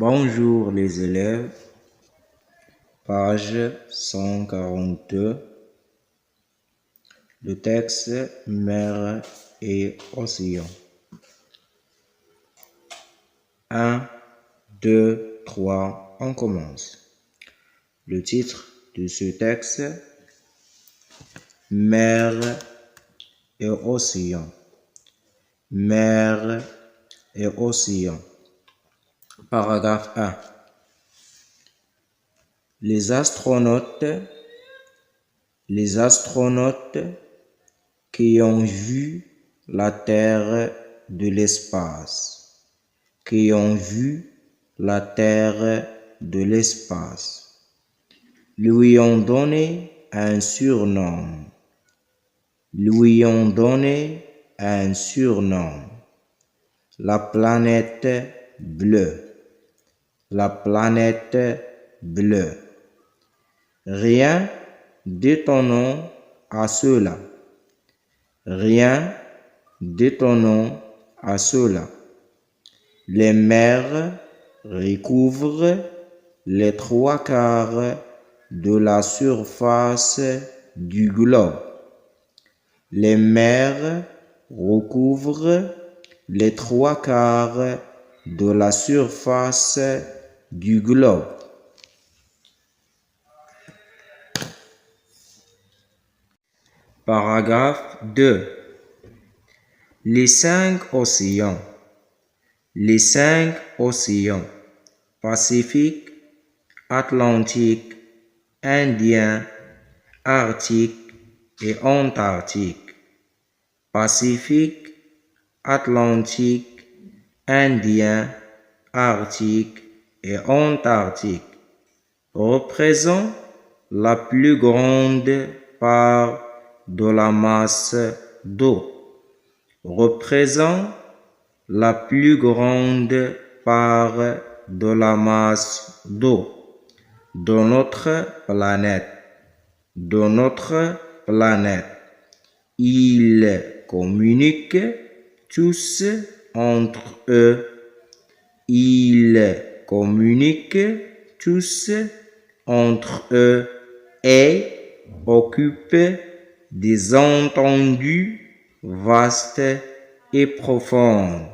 Bonjour les élèves, page 142, le texte Mer et océan. 1, 2, 3, on commence. Le titre de ce texte, Mer et océan. Mer et océan. Paragraphe 1. Les astronautes qui ont vu la Terre de l'espace, lui ont donné un surnom, la planète bleue. Rien d'étonnant à cela. Les mers recouvrent les 3/4 de la surface du globe. Les mers recouvrent les 3/4 de la surface du globe. Paragraphe 2. Les 5 océans, Pacifique, Atlantique, Indien, Arctique et Antarctique. Pacifique, Atlantique, Indien, Arctique et Antarctique représentent la plus grande part de la masse d'eau. De notre planète. Ils communiquent tous entre eux et occupent des étendues vastes et profondes.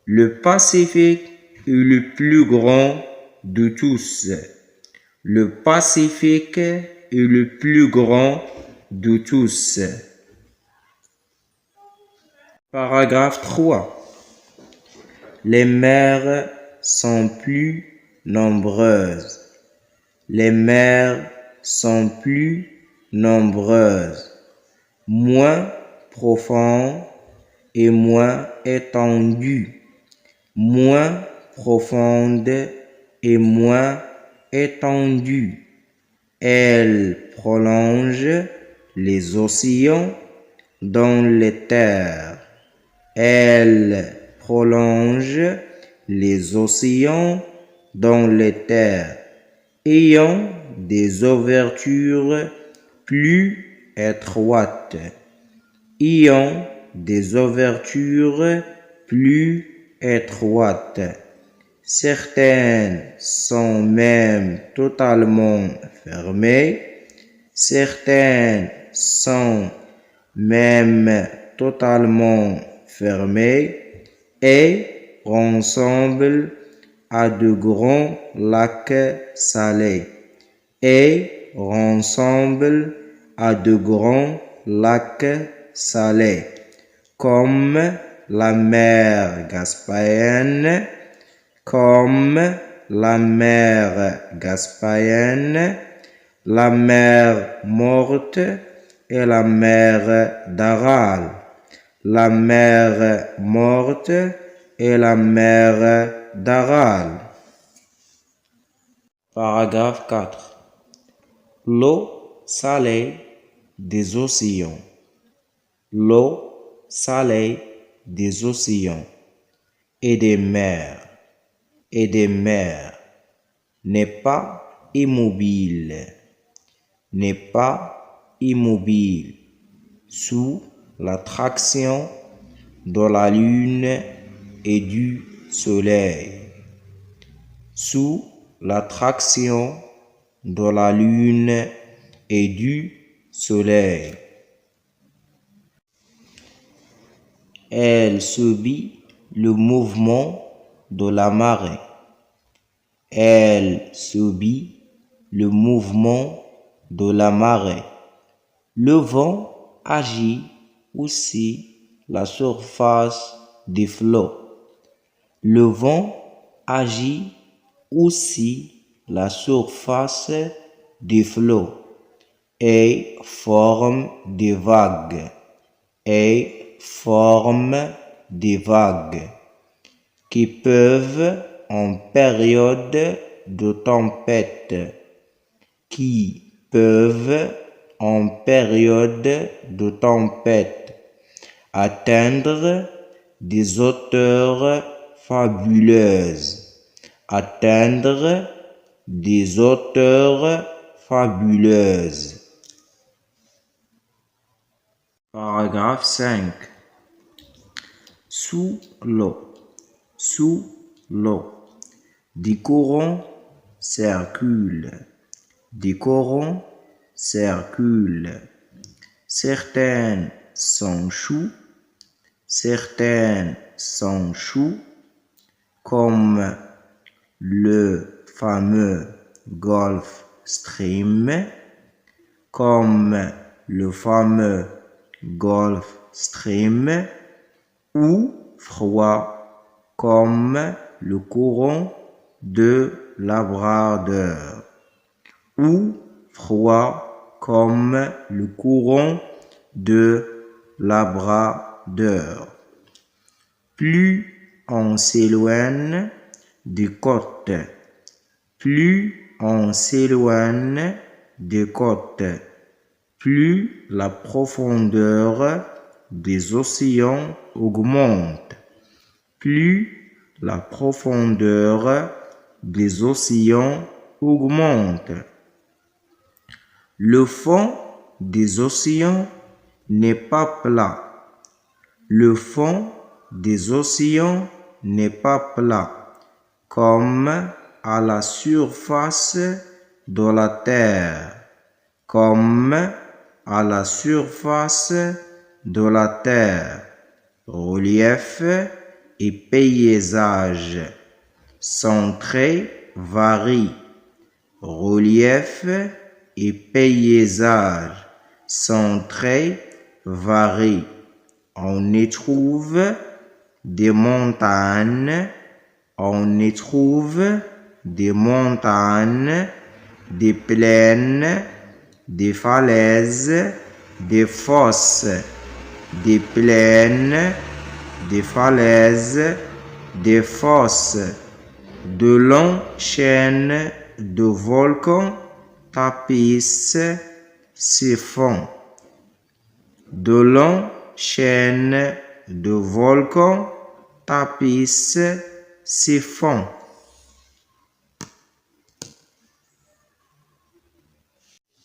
Le Pacifique est le plus grand de tous. Paragraphe 3. Les mers sont plus nombreuses, moins profondes et moins étendues. Elles prolongent les océans dans les terres. Ayant des ouvertures plus étroites. Certaines sont même totalement fermées. Et ressemblent à de grands lacs salés. Comme la mer Gaspaïenne, la mer Morte et la mer d'Aral. Paragraphe 4. L'eau salée des océans. Et des mers n'est pas immobile, immobile sous l'attraction de la Lune et du Soleil. Sous l'attraction de la Lune et du Soleil. Elle subit le mouvement de la marée. Elle subit le mouvement de la marée. Le vent agit aussi la surface des flots. Le vent agit aussi la surface des flots et forme des vagues. Et forme des vagues qui peuvent en période de tempête, atteindre des hauteurs fabuleuses. Paragraphe 5. Sous l'eau, des courants circulent. Certaines s'enchouent, comme le fameux Gulf Stream, ou froid, comme le courant de Labrador. Plus on s'éloigne des côtes, plus la profondeur des océans augmente. Le fond des océans n'est pas plat. Comme à la surface de la Terre. Relief et paysage sont très variés. On y trouve des montagnes, des plaines, des falaises, des fosses, de longues chaînes de volcans tapissent ces fonds.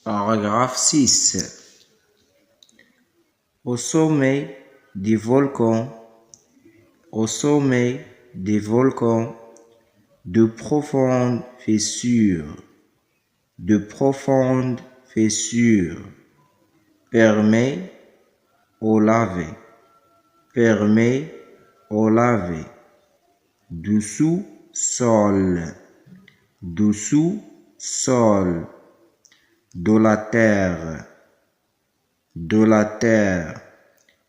Paragraphe 6. Au sommet des volcans, de profondes fissures permettent aux lavées du sous-sol de la terre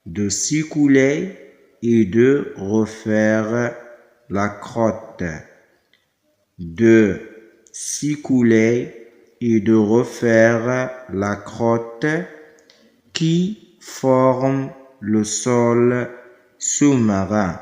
de s'écouler et de refaire la crotte. Qui forme le sol sous-marin.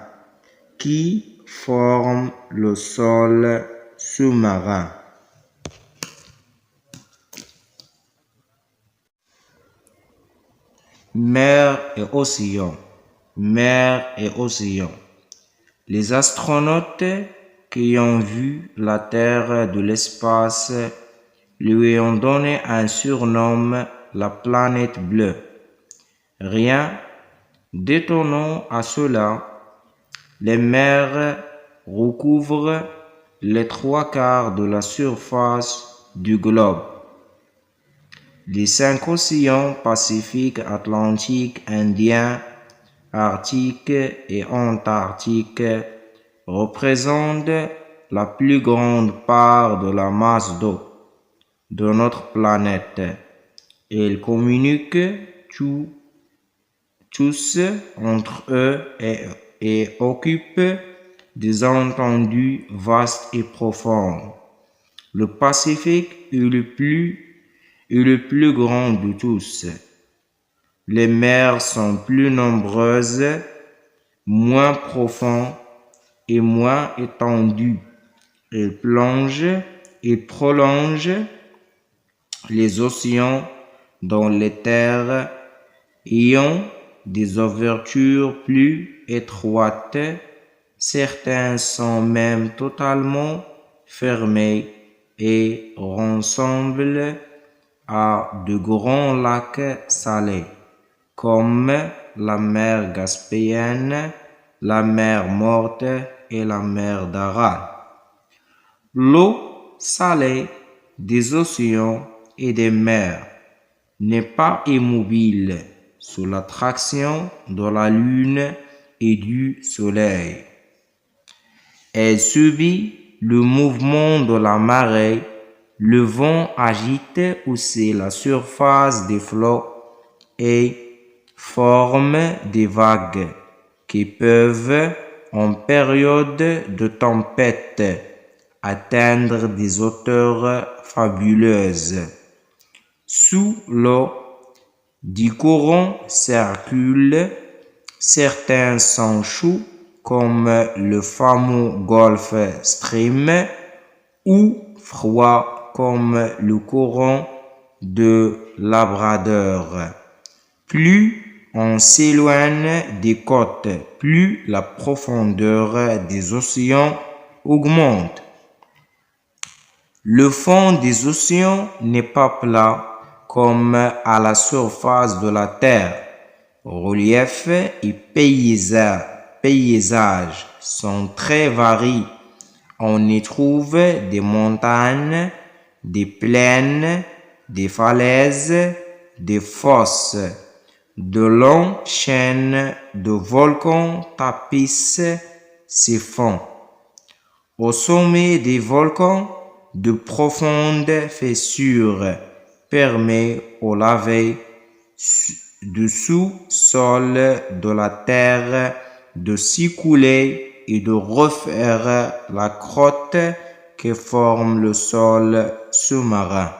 Mer et océan. Les astronautes qui ont vu la Terre de l'espace lui ont donné un surnom la planète bleue. Rien d'étonnant à cela. Les mers recouvrent les 3/4 de la surface du globe. Les 5 océans Pacifique, Atlantique, Indien, Arctique et Antarctique représentent la plus grande part de la masse d'eau de notre planète. Ils communiquent tous entre eux et occupent des étendues vastes et profondes. Le Pacifique est le plus grand de tous. Les mers sont plus nombreuses, moins profondes et moins étendues. Elles plongent et prolongent les océans dans les terres ayant des ouvertures plus étroites. Certains sont même totalement fermés et ressemblent à de grands lacs salés, comme la mer Caspienne, la mer Morte et la mer d'Aral. L'eau salée des océans et des mers n'est pas immobile sous l'attraction de la Lune et du Soleil. Elle subit le mouvement de la marée. Le vent agite aussi la surface des flots et forme des vagues qui peuvent, en période de tempête, atteindre des hauteurs fabuleuses. Sous l'eau, des courants circulent. Certains sont chauds, comme le fameux Gulf Stream, ou froids, comme le courant de Labrador. Plus on s'éloigne des côtes, plus la profondeur des océans augmente. Le fond des océans n'est pas plat comme à la surface de la Terre. Relief et paysages sont très variés. On y trouve des montagnes, des plaines, des falaises, des fosses. De longues chaînes de volcans tapissent ces fonds. Au sommet des volcans, de profondes fissures permettent au lavé du sous-sol de la Terre de s'écouler et de refaire la croûte qui forme le sol sous-marin.